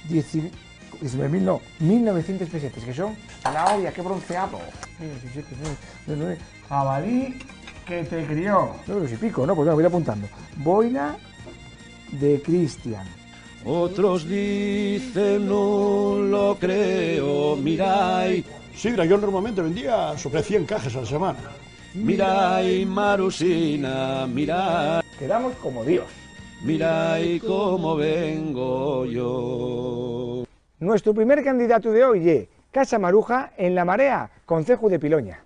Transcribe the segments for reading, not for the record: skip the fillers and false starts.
19.000 no, 1.900 pesetas, que son zanahoria, qué bronceado. 19, jabalí que te crió. No, si pico, ¿no? Pues bueno, voy apuntando. Boina de Cristian. Otros dicen, no lo creo, mirai. Sidra, yo normalmente vendía sobre 100 cajas a la semana. Mirai, Marusina, mirai. Quedamos como Dios. Mirai cómo vengo yo. Nuestro primer candidato de hoy es Casa Maruja en La Marea, concejo de Piloña.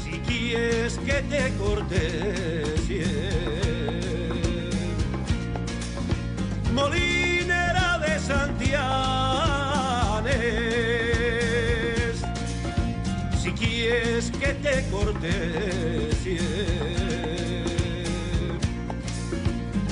Si quieres que te cortes, molinera de Santianes, si quieres que te cortes,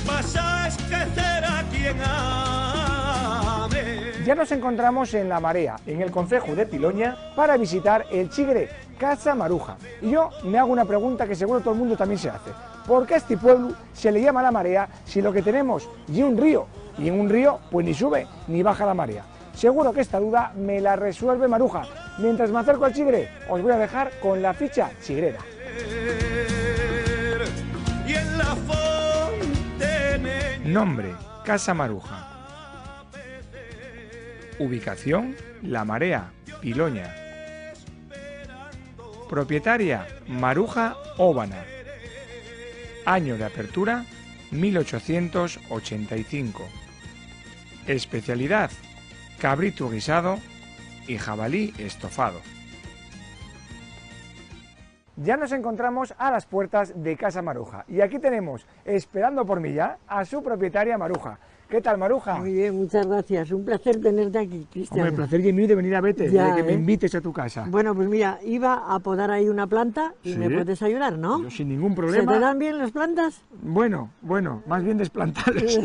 vas a esquecer a quien ame. Ya nos encontramos en La Marea, en el concejo de Piloña, para visitar el chigre Casa Maruja. Y yo me hago una pregunta que seguro todo el mundo también se hace. ¿Por qué a este pueblo se le llama La Marea si lo que tenemos es un río? Y en un río pues ni sube ni baja la marea. Seguro que esta duda me la resuelve Maruja. Mientras me acerco al chigre, os voy a dejar con la ficha chigrera. Nombre, Casa Maruja. Ubicación, La Marea, Piloña. Propietaria, Maruja Óbana. Año de apertura, 1885. Especialidad, cabrito guisado y jabalí estofado. Ya nos encontramos a las puertas de Casa Maruja y aquí tenemos, esperando por mí ya, a su propietaria Maruja. ¿Qué tal, Maruja? Muy bien, muchas gracias. Un placer tenerte aquí, Cristian. Hombre, el placer es mío de venir a verte, de que me invites a tu casa. Bueno, pues mira, iba a podar ahí una planta y me puedes ayudar, ¿no? Yo sin ningún problema. ¿Se te dan bien las plantas? Bueno, más bien desplantarlas.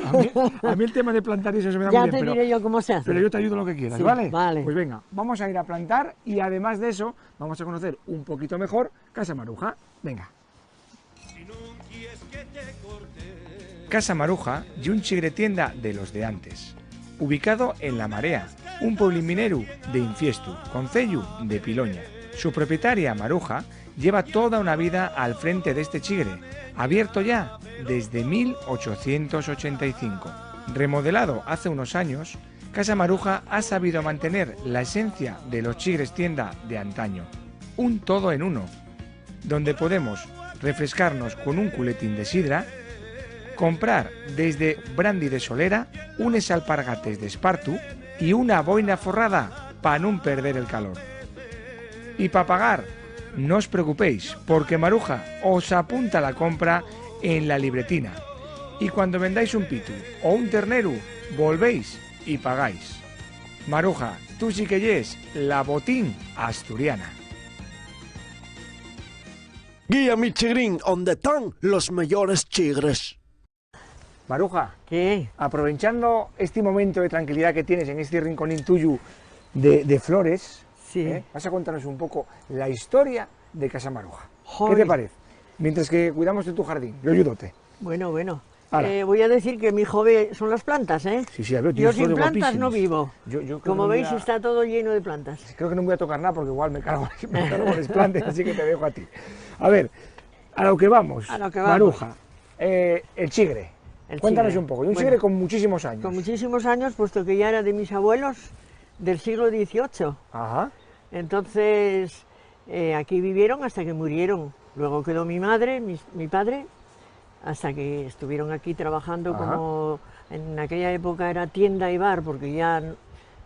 A mí el tema de plantar y eso se me da Ya muy bien. te diré yo cómo se hace. Pero yo te ayudo lo que quieras, Sí, ¿vale? vale. Pues venga, vamos a ir a plantar y además de eso, vamos a conocer un poquito mejor Casa Maruja. Venga. Casa Maruja y un chigre tienda de los de antes. Ubicado en La Marea, un pueblín minero de Infiestu, concello de Piloña. Su propietaria, Maruja, lleva toda una vida al frente de este chigre, abierto ya desde 1885. Remodelado hace unos años, Casa Maruja ha sabido mantener la esencia de los chigres tienda de antaño. Un todo en uno, donde podemos refrescarnos con un culetín de sidra, comprar desde brandy de solera, unes alpargates de espartu y una boina forrada para no perder el calor. Y para pagar, no os preocupéis, porque Maruja os apunta la compra en la libretina. Y cuando vendáis un pitu o un ternero, volvéis y pagáis. Maruja, tú sí que yes la botín asturiana. Guía mi chigrín, donde están los mejores chigres. Maruja, ¿Qué? aprovechando este momento de tranquilidad que tienes en este rinconín tuyo de flores, Sí. vas a contarnos un poco la historia de Casa Maruja. Joder. ¿Qué te parece? Mientras que cuidamos de tu jardín, yo ayúdote. Bueno. Hala. Voy a decir que mi hobby son las plantas, ¿eh? Sí, a ver, Yo tienes sin flores plantas no guapísimas. vivo. Yo creo que Como no voy veis a- está todo lleno de plantas. Creo que no me voy a tocar nada porque igual me cargo con las plantas, así que te dejo a ti. A ver, a lo que vamos. A lo que vamos. Maruja, el chigre. El Cuéntanos chigre. un poco. Y un Bueno, chigre con muchísimos años. Con muchísimos años, puesto que ya era de mis abuelos del siglo XVIII. Ajá. Entonces, aquí vivieron hasta que murieron. Luego quedó mi madre, mi padre, hasta que estuvieron aquí trabajando Ajá. como en aquella época era tienda y bar, porque ya,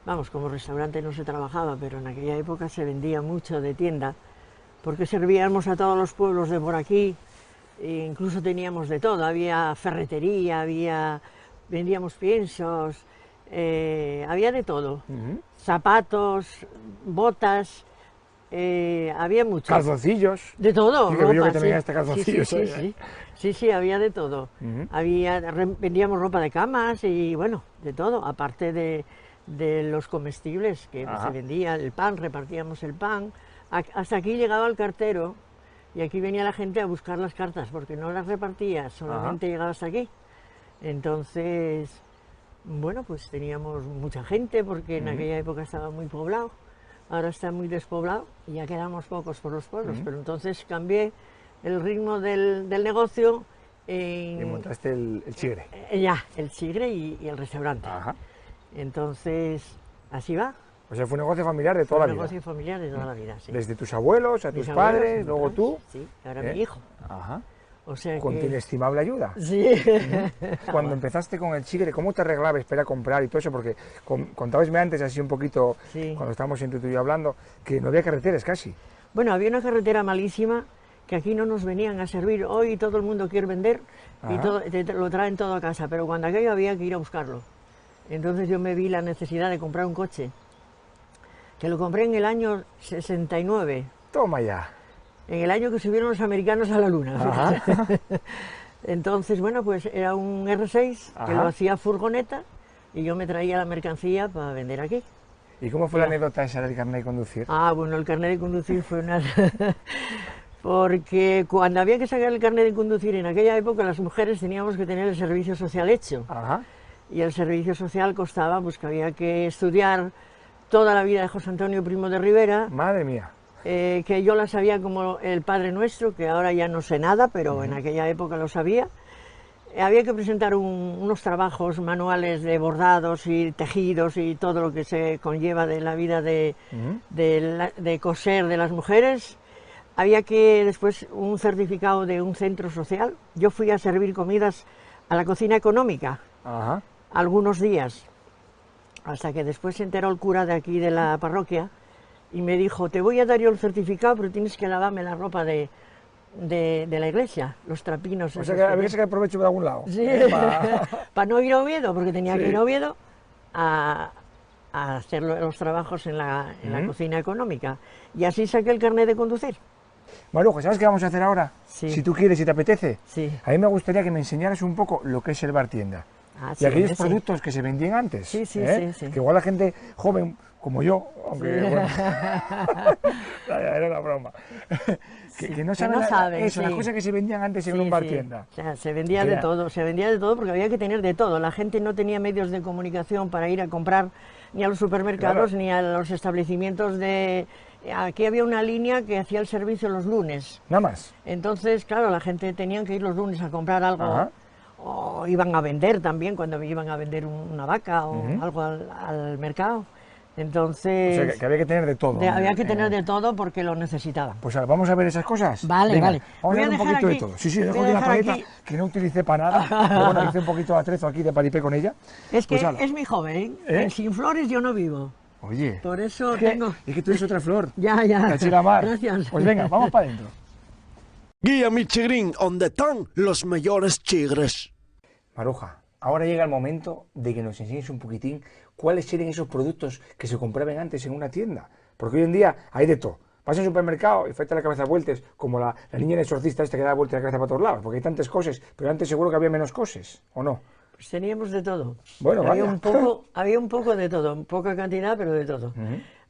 vamos, como restaurante no se trabajaba, pero en aquella época se vendía mucho de tienda, porque servíamos a todos los pueblos de por aquí, e incluso teníamos de todo, había ferretería, vendíamos piensos, había de todo, Ujú. zapatos, botas, había mucho. Calzoncillos. De todo, Sí, que veo ropa, que también sí. hasta calzoncillos Sí, hay, sí, ¿eh? sí. Sí, había de todo. Ujú. Vendíamos ropa de camas y bueno, de todo, aparte de los comestibles que Ajá. se vendía, el pan, repartíamos el pan. Hasta aquí llegaba el cartero y aquí venía la gente a buscar las cartas porque no las repartía, solamente llegaba hasta aquí. Entonces, Bueno, pues teníamos mucha gente porque en aquella época estaba muy poblado, ahora está muy despoblado y ya quedamos pocos por los pueblos, pero entonces cambié el ritmo del negocio Y montaste el chigre. ya, el chigre y el restaurante. Ajá. Entonces, así va. O sea, fue un negocio familiar de toda la Un vida. negocio familiar de toda la vida, sí. Desde tus abuelos, a tus Mis abuelos, padres, mis luego padres, tú. Sí, ahora ¿eh? mi hijo. Ajá. O sea Con tu que... inestimable ayuda. Sí. Cuando empezaste con el chigre, ¿cómo te arreglabas para ir a comprar y todo eso? Porque contabasme antes, así un poquito, Sí. cuando estábamos entre tú y yo hablando, que no había carreteras casi. Bueno, había una carretera malísima que aquí no nos venían a servir. Hoy todo el mundo quiere vender y Ajá. todo, te lo traen todo a casa, pero cuando aquello había que ir a buscarlo. Entonces yo me vi la necesidad de comprar un coche, que lo compré en el año 69, Toma ya. en el año que subieron los americanos a la luna. Ajá. Entonces, bueno, pues era un R6 que lo Ajá. hacía furgoneta y yo me traía la mercancía para vender aquí. ¿Y cómo fue la anécdota esa del carnet de conducir? Ah, bueno, el carnet de conducir fue una... Porque cuando había que sacar el carnet de conducir en aquella época las mujeres teníamos que tener el servicio social hecho. Ajá. Y el servicio social costaba, pues que había que estudiar toda la vida de José Antonio Primo de Rivera, Madre mía. que yo la sabía como el Padre Nuestro, que ahora ya no sé nada, pero en aquella época lo sabía. Había que presentar unos trabajos manuales de bordados y tejidos y todo lo que se conlleva de la vida de coser de las mujeres. Había que después un certificado de un centro social. Yo fui a servir comidas a la cocina económica Ajá. algunos días, hasta que después se enteró el cura de aquí de la parroquia y me dijo, te voy a dar yo el certificado, pero tienes que lavarme la ropa de la iglesia, los trapinos. O esos sea que que había que sacar provecho de algún lado. Sí, Pa- para no ir a Oviedo, porque tenía que Sí. ir a Oviedo a hacer los trabajos en la cocina económica. Y así saqué el carnet de conducir. Maruja, ¿sabes qué vamos a hacer ahora? Sí. Si tú quieres, si te apetece. Sí. A mí me gustaría que me enseñaras un poco lo que es el bar tienda. Ah, Y sí, aquellos hombre, sí. productos que se vendían antes. Sí, sí, ¿eh? sí, sí. Que igual la gente joven, como yo, aunque bueno, era una broma, que no que saben, no saben, eso, las sí. cosas que se vendían antes en Sí, un bar sí. tienda. O sea, se vendía Era- de todo porque había que tener de todo. La gente no tenía medios de comunicación para ir a comprar ni a los supermercados Claro. ni a los establecimientos de... Aquí había una línea que hacía el servicio los lunes. Nada más. Entonces, claro, la gente tenía que ir los lunes a comprar algo, Ajá. o iban a vender también, cuando iban a vender una vaca o algo al mercado. O Entonces, sea, que había que tener de todo. había que tener de todo porque lo necesitaban. Pues ahora, vamos a ver esas cosas. Vale, Venga, vale. Vamos Voy a a ver un dejar poquito de aquí- todo. Sí, sí, voy dejo a aquí una dejar paleta aquí- que no utilicé para nada. Pero bueno, hice un poquito de atrezo aquí de paripé con ella. Es que Pues ala. es mi joven, ¿Eh? sin flores yo no vivo. Oye, Por eso es que, tengo... es que tú eres otra flor. Ya, ya. La chica mar. Gracias. Pues venga, vamos para adentro. Guía mi chigrín, donde están los mejores chigres. Maruja, ahora llega el momento de que nos enseñes un poquitín cuáles eran esos productos que se compraban antes en una tienda. Porque hoy en día hay de todo. Vas al supermercado y falta la cabeza a vueltas, como la niña del exorcista esta que da vueltas la cabeza para todos lados, porque hay tantas cosas, pero antes seguro que había menos cosas, ¿o no? Pues teníamos de todo. Bueno, había vaya. había un poco de todo, en poca cantidad, pero de todo.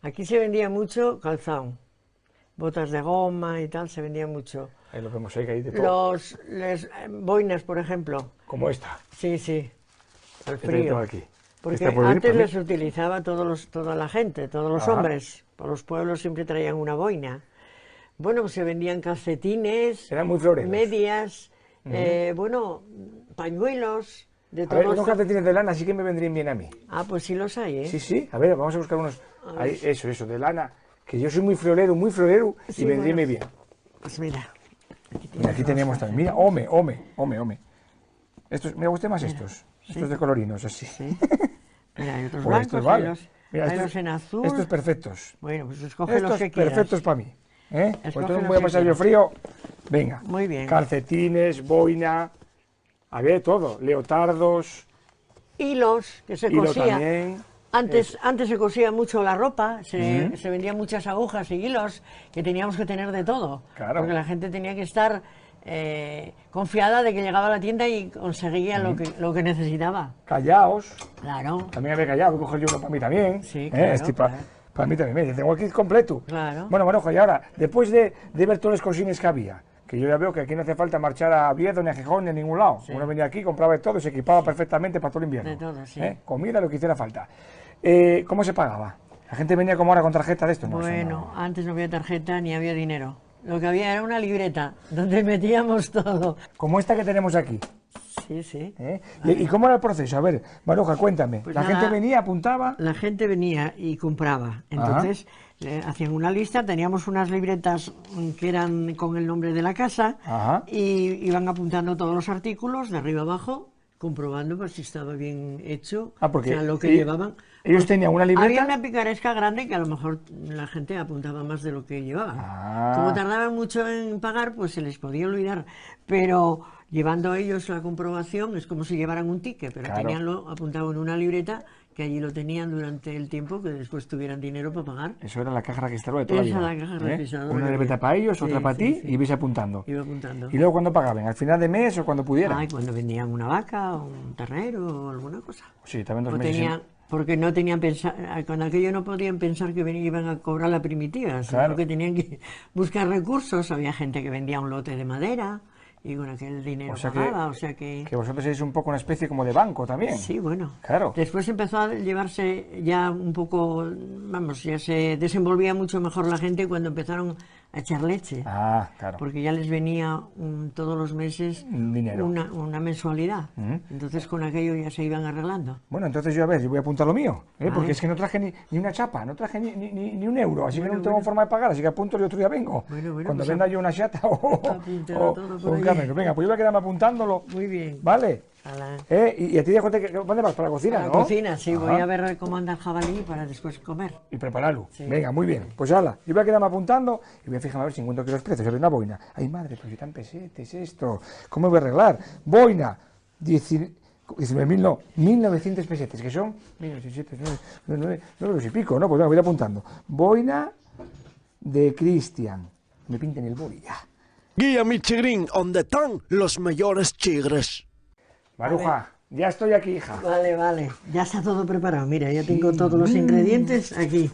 Aquí se vendía mucho calzado, botas de goma y tal, se vendía mucho. Ahí lo vemos ahí, que hay de todo. Las boinas, por ejemplo, Como esta. sí, sí, al que tengo frío. aquí. Porque Esta puede ir antes para les mí. utilizaba toda la gente, todos los Ajá. hombres. Por los pueblos siempre traían una boina. Bueno, pues se vendían calcetines, Eran muy floreros. medias, bueno, pañuelos, de A ver, todos unos los... calcetines de lana sí que me vendrían bien a mí. Ah, pues sí los hay, ¿eh? Sí, sí. A ver, vamos a buscar unos. A Ahí, ver. eso, de lana. Que yo soy muy florero, Sí, y vendría bueno. bien. Pues mira. Mira, aquí teníamos también. Mira, home. Estos, me gustan más estos. Estos de colorinos, así. Sí. Mira, hay otros Pues blancos, estos vale. hay los, Mira, hay estos, los en azul. estos perfectos. Bueno, pues escoge los Estos que quieras. perfectos para mí. ¿Eh? Pues Escoge entonces los voy a que pasar yo quieras. frío. Venga. Muy bien. Calcetines, boina. Había de todo. Leotardos. Hilos, que se Hilo cosía. también. Antes se cosía mucho la ropa, se vendían muchas agujas y hilos, que teníamos que tener de todo. Claro. Porque la gente tenía que estar confiada de que llegaba a la tienda y conseguía lo que necesitaba. Callaos. Claro, También había callado. Voy a coger yo uno para mí también. Sí, claro, Este claro. para mí también. Mira, tengo el kit completo. Claro. Bueno, Marojo, y ahora, después de ver todos los cosines que había, que yo ya veo que aquí no hace falta marchar a Oviedo, ni a Gijón, ni a ningún lado. Sí. Uno venía aquí, compraba de todo y se equipaba perfectamente para todo el invierno. De todo, sí. Comida, lo que hiciera falta. ¿Cómo se pagaba? ¿La gente venía como ahora con tarjeta de esto? No, eso Bueno, no. antes no había tarjeta ni había dinero. Lo que había era una libreta donde metíamos todo. Como esta que tenemos aquí. Sí, sí. ¿Y cómo era el proceso? A ver, Maruja, cuéntame. Pues la nada, gente venía, apuntaba. La gente venía y compraba. Entonces hacían una lista, teníamos unas libretas que eran con el nombre de la casa Ajá. y iban apuntando todos los artículos de arriba abajo, comprobando pues, si estaba bien hecho, Porque o sea, lo que llevaban. ellos tenían una libreta. Había una picaresca grande que a lo mejor la gente apuntaba más de lo que llevaban. Ah. Como tardaban mucho en pagar, pues se les podía olvidar. Pero llevando ellos la comprobación es como si llevaran un ticket, pero Claro. teníanlo apuntado en una libreta que allí lo tenían durante el tiempo que después tuvieran dinero para pagar. Eso era la caja registradora de toda Esa la vida. la caja registradora Una que libreta había. para ellos, Sí, otra para sí, ti, sí. y ibais apuntando. Iba apuntando. ¿Y luego cuándo pagaban? ¿Al final de mes o cuando pudieran? Ay, cuando vendían una vaca o un ternero o alguna cosa. Sí, también 2 O meses. tenían, porque no tenían con aquello no podían pensar que iban a cobrar la primitiva, sino Claro. que tenían que buscar recursos. Había gente que vendía un lote de madera y con aquel dinero O sea pagaba, o sea que... Que vosotros sois un poco una especie como de banco también. Sí, bueno. Claro. Después empezó a llevarse ya un poco, vamos, ya se desenvolvía mucho mejor la gente cuando empezaron a echar leche. Ah, claro. Porque ya les venía todos los meses Un dinero. una mensualidad. Entonces con aquello ya se iban arreglando. Bueno, entonces yo a ver, yo voy a apuntar lo mío, Vale. porque es que no traje ni una chapa, no traje ni un euro, así que Bueno, no tengo bueno. forma de pagar, así que apunto y otro día vengo. Bueno, Cuando pues venda yo una chata apúntalo todo por un ahí. carne. Venga, pues yo voy a quedarme apuntándolo, Muy bien. ¿vale? Ala. Y a ti ¿dónde vas? Para la cocina, A la ¿no? cocina, sí, voy Ajá. a ver cómo anda el jabalí para después comer. Y prepararlo. Sí. Venga, muy bien. Pues hala, yo voy a quedarme apuntando y voy a fijarme a ver si encuentro aquí los precios. A ver, una boina. Ay, madre, pero si tan pesetes esto. ¿Cómo voy a arreglar? Boina, 19.000 no, 1.900 pesetes, que son 9 euros y pico, ¿no? Pues venga, voy a ir apuntando. Boina de Cristian. Me pinten el boli ya. Guía Michelin, donde están los mejores chigres. Maruja, ya estoy aquí, hija. Vale, vale. Ya está todo preparado. Mira, ya tengo todos los ingredientes aquí.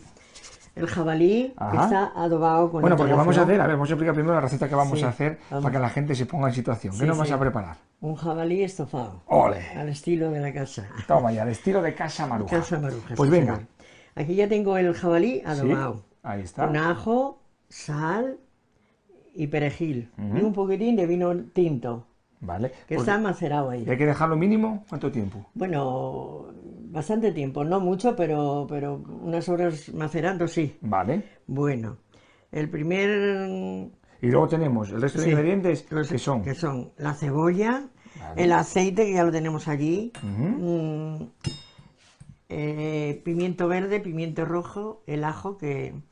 El jabalí que Ajá. está adobado con Bueno, porque vamos a antelación. hacer, a ver, vamos a explicar primero la receta que vamos Sí, a hacer vamos. para que la gente se ponga en situación. ¿Qué Sí, nos vas sí. a preparar? Un jabalí estofado. ¡Ole! Al estilo de la casa. Toma ya, al estilo de Casa Maruja. Casa Maruja. Pues sí, venga. señor. Aquí ya tengo el jabalí Sí, adobado. ahí está. Con ajo, sal y perejil. Y un poquitín de vino tinto, Vale. que Porque- está macerado ahí. ¿Y hay que dejarlo mínimo? ¿Cuánto tiempo? Bueno, bastante tiempo, no mucho, pero unas horas macerando, sí. Vale. Bueno, el primer... Y luego tenemos el resto de sí, ingredientes los- que son. Que son la cebolla, Vale. el aceite, que ya lo tenemos allí, Ujú. pimiento verde, pimiento rojo, el ajo,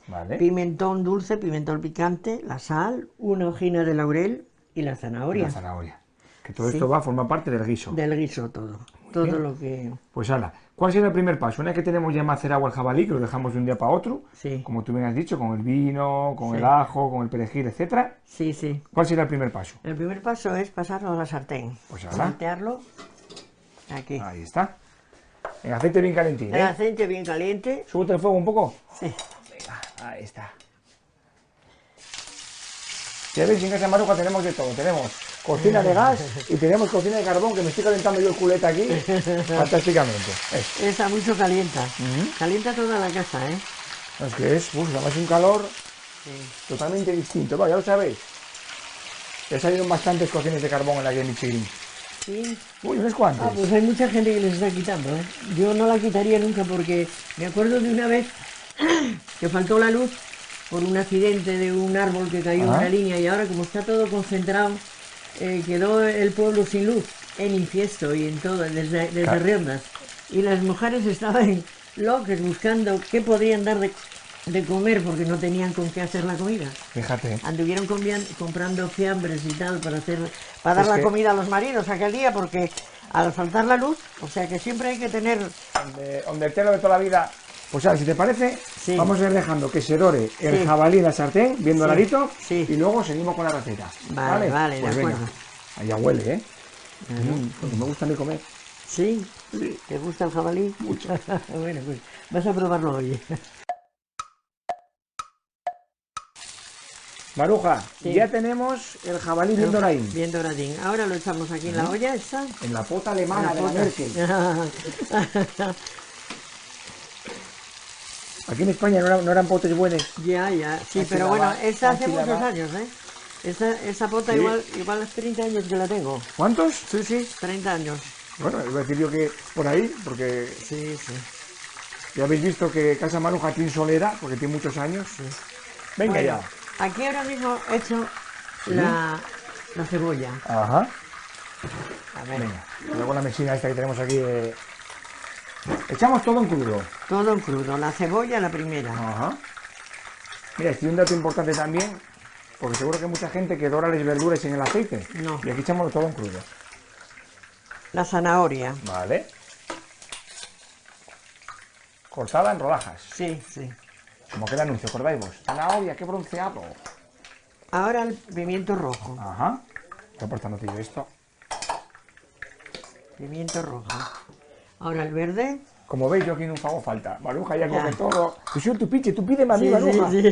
Vale. pimentón dulce, pimentón picante, la sal, una hojina de laurel y la Y zanahoria. la zanahoria. Que todo Sí. esto va a formar parte del guiso. Del guiso todo. Todo bien. lo que... Pues hala, ¿cuál sería el primer paso? Una vez que tenemos ya macerado el jabalí, que lo dejamos de un día para otro, Sí. como tú bien has dicho, con el vino, con Sí. el ajo, con el perejil, etcétera. Sí, sí. ¿Cuál sería el primer paso? El primer paso es pasarlo a la sartén. Pues ahora. Saltearlo aquí. Ahí está. En aceite bien calentín, El ¿eh? aceite bien caliente. Súbete el fuego un poco. Sí. Venga, ahí está. Ya veis, en Casa Maruja tenemos de todo. Tenemos cocina de gas y tenemos cocina de carbón, que me estoy calentando yo el culete aquí fantásticamente. Eso. Esa mucho calienta. Ujú. Calienta toda la casa, ¿eh? Es que es, además un calor Sí. totalmente distinto. Va, ya lo sabéis. Ya salieron bastantes cocinas de carbón en la Guía Michelin. Sí. Uy, unos cuantos. Ah, pues hay mucha gente que les está quitando, ¿eh? Yo no la quitaría nunca porque me acuerdo de una vez que faltó la luz por un accidente de un árbol que cayó en Ajá. una línea y ahora como está todo concentrado, quedó el pueblo sin luz, en Infiesto y en todo, desde Claro. Riondas. Y las mujeres estaban locas buscando qué podían dar de comer porque no tenían con qué hacer la comida. Fíjate. Anduvieron comprando fiambres y tal para dar Es la que- comida a los maridos aquel día porque al faltar la luz, o sea que siempre hay que tener... Donde el telo de toda la vida. Pues ahora, si te parece, Sí. vamos a ir dejando que se dore el Sí. jabalí en la sartén, bien Sí. doradito, Sí. y luego seguimos con la receta. Vale, vale, de Pues venga. acuerdo. Allá huele, ¿eh? Porque me gusta a mí comer. ¿Sí? ¿Te gusta el jabalí? Mucho. Bueno, pues vas a probarlo hoy. Maruja, Sí. ya tenemos el jabalí bien doradín. Bien doradín. Ahora lo echamos aquí en la olla esta. En la pota alemana de la pota. Merkel. Aquí en España no eran potes buenos. Ya, sí, Así pero la bueno, va, esta hace así la muchos va. años, ¿eh? Esa pota Sí. igual hace 30 años que la tengo. ¿Cuántos? Sí, 30 años. Bueno, iba a decir yo que por ahí, porque Sí. ya habéis visto que Casa Maruja tiene solera, porque tiene muchos años. Venga Bueno, ya. aquí ahora mismo he hecho la cebolla. Ajá. A ver, Venga. Luego la mesina esta que tenemos aquí. Echamos todo en crudo. todo en crudo. La cebolla la primera. Ajá. Mira, estoy un dato importante también, porque seguro que hay mucha gente que dora las verduras en el aceite. No. Y aquí echamos todo en crudo. La zanahoria. Vale. Cortada en rodajas. Sí. Como que el anuncio, ¿acordáis vos? Zanahoria, qué bronceado. Ahora el pimiento rojo. Ajá. Voy aportando tío esto. Pimiento rojo. Ahora el verde. Como veis, yo aquí no hago falta. Maruja ya Ya. coge todo. Yo soy tu pinche, tú pídeme a mí, Sí, Maruja. sí.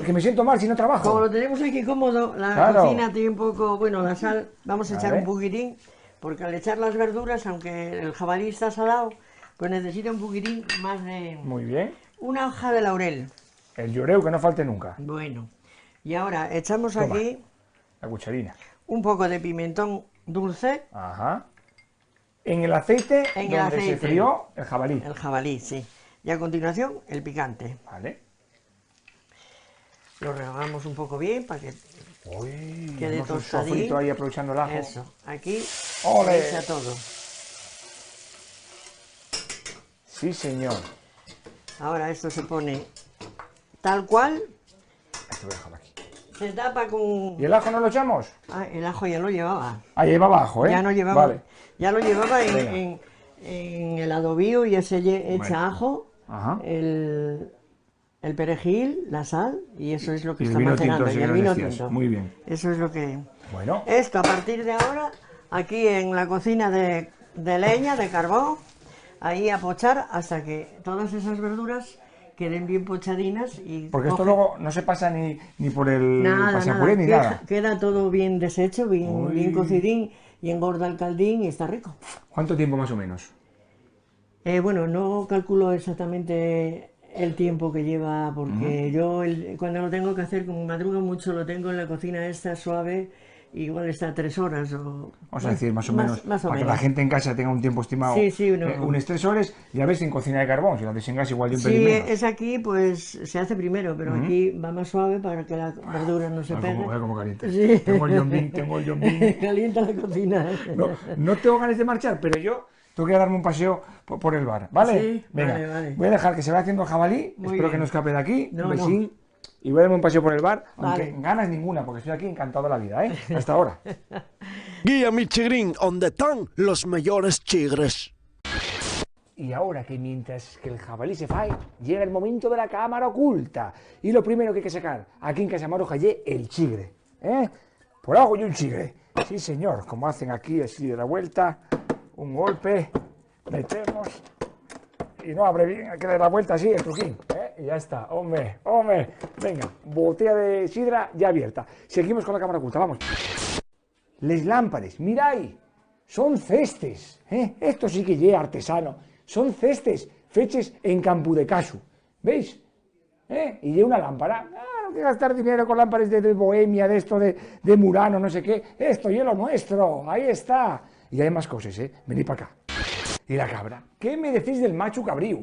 Que me siento mal si no trabajo. Como lo tenemos aquí cómodo, la Claro. cocina tiene un poco, bueno, la sal, vamos a echar Vale. un poquitín, porque al echar las verduras, aunque el jabalí está salado, pues necesita un poquitín más de Muy bien. una hoja de laurel. El lloreu que no falte nunca. Bueno, y ahora echamos Toma. aquí La cucharina. un poco de pimentón dulce, Ajá. En el aceite En el donde se aceite. frió el jabalí. el jabalí, sí. Y a continuación el picante. Vale. Lo rehogamos un poco bien para que Uy, quede hemos un tostadín. sofrito ahí aprovechando el ajo. Eso, aquí ¡Ole! se echa todo. Sí, señor. Ahora esto se pone tal cual, Esto voy a dejarlo aquí. se tapa con... ¿Y el ajo no lo echamos? Ah, el ajo ya lo llevaba. Ahí lleva abajo, ¿eh? Ya no llevaba. Vale. Ya lo llevaba Venga. en el adobío y ese echa Bueno. ajo, Ajá. el perejil, la sal y eso es lo que Y el está vino macerando. tinto, ese Y que el nos vino decías. tinto. Muy bien. Eso es lo que... Bueno. Esto a partir de ahora, aquí en la cocina de leña, de carbón, ahí a pochar hasta que todas esas verduras queden bien pochadinas y... Porque esto coge- luego no se pasa ni por el Nada, pasapuré ni queda, nada. queda todo bien deshecho, Uy. bien cocidín y engorda el caldín y está rico. ¿Cuánto tiempo más o menos? Bueno, no calculo exactamente el tiempo que lleva porque yo cuando lo tengo que hacer, como madrugo mucho, lo tengo en la cocina esta suave, igual está 3 horas o... Vamos a decir más o menos, Más o para que menos. la gente en casa tenga un tiempo estimado. Sí, unas 3 horas, ya ves, en cocina de carbón, si la haces en gas igual de un Sí, pelín menos. es aquí, pues se hace primero, pero aquí va más suave para que la verdura no se Ah, pegue. como caliente. Sí. Tengo el yombín, tengo el yombín. Calienta la cocina. No tengo ganas de marchar, pero yo tengo que darme un paseo por el bar, ¿vale? Sí, Venga, vale. voy a dejar que se vaya haciendo el jabalí, Muy espero que bien. no escape de aquí, No, un besín, y voy a darme un paseo por el bar, aunque Vale. ganas ninguna, porque estoy aquí encantado de la vida, ¿eh? Hasta ahora. Guía mi chigrín, donde están los mejores chigres. Y ahora que mientras que el jabalí se fae, llega el momento de la cámara oculta. Y lo primero que hay que sacar aquí en Casa Maruja es el chigre. ¿Eh? Por abajo y un chigre. Sí, señor, como hacen aquí así de la vuelta. Un golpe, metemos. Y no abre bien, hay que dar la vuelta así, el truquín. ¿Eh? Y ya está, hombre. Venga, botella de sidra ya abierta. Seguimos con la cámara oculta, vamos. Les lámpares, mirai, son cestes, esto sí que es artesano, son cestes feches en Campu de Casu, ¿veis? Y lleva una lámpara, no hay que gastar dinero con lámparas de Bohemia, de esto de Murano, no sé qué, esto y lo nuestro, ahí está. Y hay más cosas, venid para acá. Y la cabra, ¿qué me decís del macho cabrío?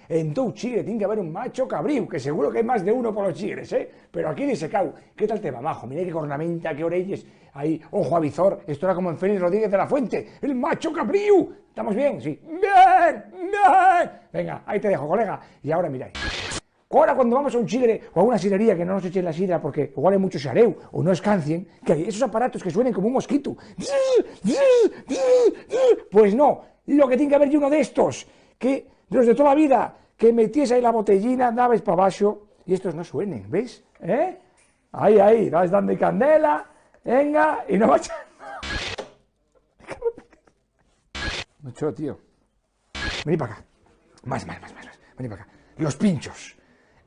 En todo chigre tiene que haber un macho cabrío, que seguro que hay más de uno por los chigres, pero aquí dice Cau, ¿qué tal te va, majo? Mira qué cornamenta, qué orelles, ahí, ojo a visor, esto era como en Félix Rodríguez de la Fuente, el macho cabrío, ¿estamos bien? Sí, bien, venga, ahí te dejo, colega, y ahora miráis. Ahora cuando vamos a un chigre o a una sidrería que no nos echen la sidra porque igual hay mucho xareu o no escancien, que hay esos aparatos que suenen como un mosquito. Pues no, lo que tiene que haber es uno de estos, que de los de toda la vida, que metías ahí la botellina, dabas para abajo y estos no suenen, ¿ves? Ahí, vas dando candela, venga, y no vas a... Mucho, tío. Vení para acá. Más. Vení para acá. Los pinchos.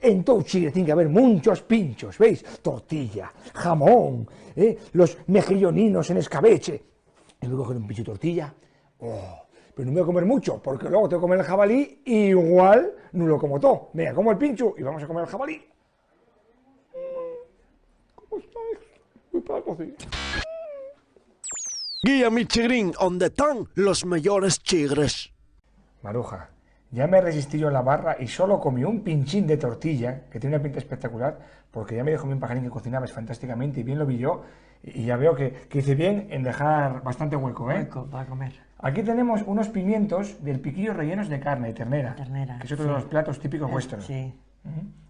En todo Chile tiene que haber muchos pinchos, ¿veis? Tortilla, jamón, los mejilloninos en escabeche. Y voy a coger un pincho de tortilla, pero no me voy a comer mucho, porque luego tengo que comer el jabalí y igual no lo como todo. Venga, como el pincho y vamos a comer el jabalí. ¿Cómo estáis? Voy para la cocina. Guía Michelin, donde están los mejores chigres. Maruja, ya me resistí yo en la barra y solo comí un pinchín de tortilla, que tiene una pinta espectacular, porque ya me dijo mi pajarín que cocinabas fantásticamente y bien lo vi yo, y ya veo que hice bien en dejar bastante hueco, ¿eh? Hueco para comer. Aquí tenemos unos pimientos del piquillo rellenos de carne, de ternera, Ternera, que es otro de los platos típicos vuestros, Sí.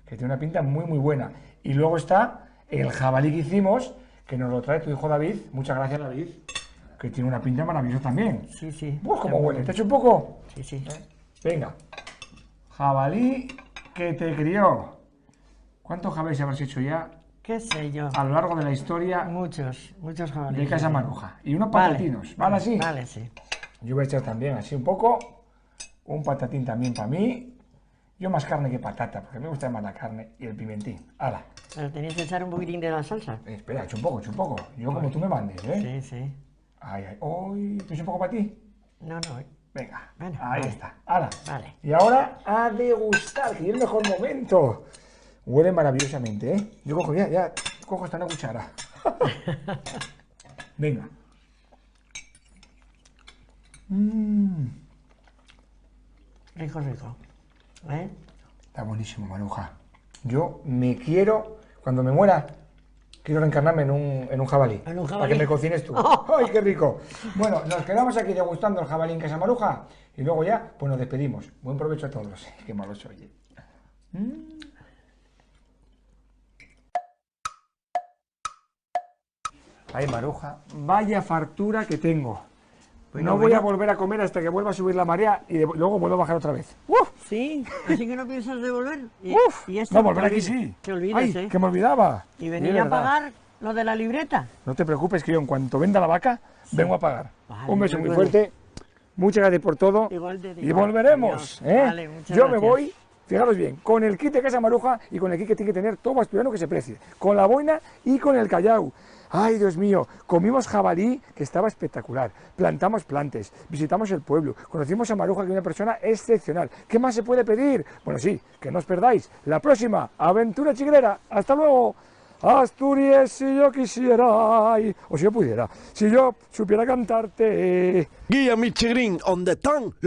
que tiene una pinta muy buena. Y luego está el jabalí que hicimos, que nos lo trae tu hijo David, muchas gracias David, que tiene una pinta maravillosa también. Sí, sí. Pues como huele, ¿te echo un poco? Sí, sí. Venga, jabalí que te crió. ¿Cuántos jabalíes habrás hecho ya ¿Qué sé yo? a lo largo de la historia Muchos jabalíes. de Casa Maruja? Y unos Vale. patatinos, ¿vale así? Vale, sí. Yo voy a echar también así un poco, un patatín también para mí. Yo más carne que patata, porque me gusta más la carne y el pimentín. ¡Hala! Pero tenías que echar un poquitín de la salsa. Espera, echa un poco, echa un poco. Yo como tú me mandes, ¿eh? Sí, sí. Ay, ay, uy, ¿tú echa un poco para ti? No, no. Venga, Bueno, ahí vale. está. ¡Hala! Vale. Y ahora a degustar, que es el mejor momento. Huele maravillosamente, ¿eh? Yo cojo ya cojo hasta una cuchara. Venga. Rico, rico. ¿Eh? Está buenísimo, Maruja. Yo me quiero, cuando me muera, quiero reencarnarme en un jabalí. En un Para jabalí. que me cocines tú. ¡Ay, qué rico! Bueno, nos quedamos aquí degustando el jabalí en Casa Maruja y luego ya, pues nos despedimos. Buen provecho a todos. Qué malo se oye. Ay, Maruja, vaya fartura que tengo. Bueno, No voy a bueno. volver a comer hasta que vuelva a subir la marea y luego vuelvo a bajar otra vez. ¡Uf! Sí, así que no piensas devolver. ¡Uf! Y esto No, volver te aquí olvidas- sí. Te olvidas, ¡Ay, ¿eh? que me olvidaba! Y Sí, venir es a verdad. pagar lo de la libreta. No te preocupes, que yo en cuanto venda la vaca, vengo a pagar. Vale, Un beso de muy acuerdo. fuerte. Muchas gracias por todo. Igual te digo. Y volveremos. Adiós. Vale, muchas Yo me gracias. voy, fijaros bien, con el kit de Casa Maruja y con el kit que tiene que tener todo asturiano que se precie. Con la boina y con el callao. Ay, Dios mío, comimos jabalí, que estaba espectacular. Plantamos plantes, visitamos el pueblo, conocimos a Maruja, que es una persona excepcional. ¿Qué más se puede pedir? Bueno, sí, que no os perdáis la próxima aventura chigrera. ¡Hasta luego! Asturias, si yo quisiera, ay, o si yo pudiera, si yo supiera cantarte. Guía Michelin, donde están los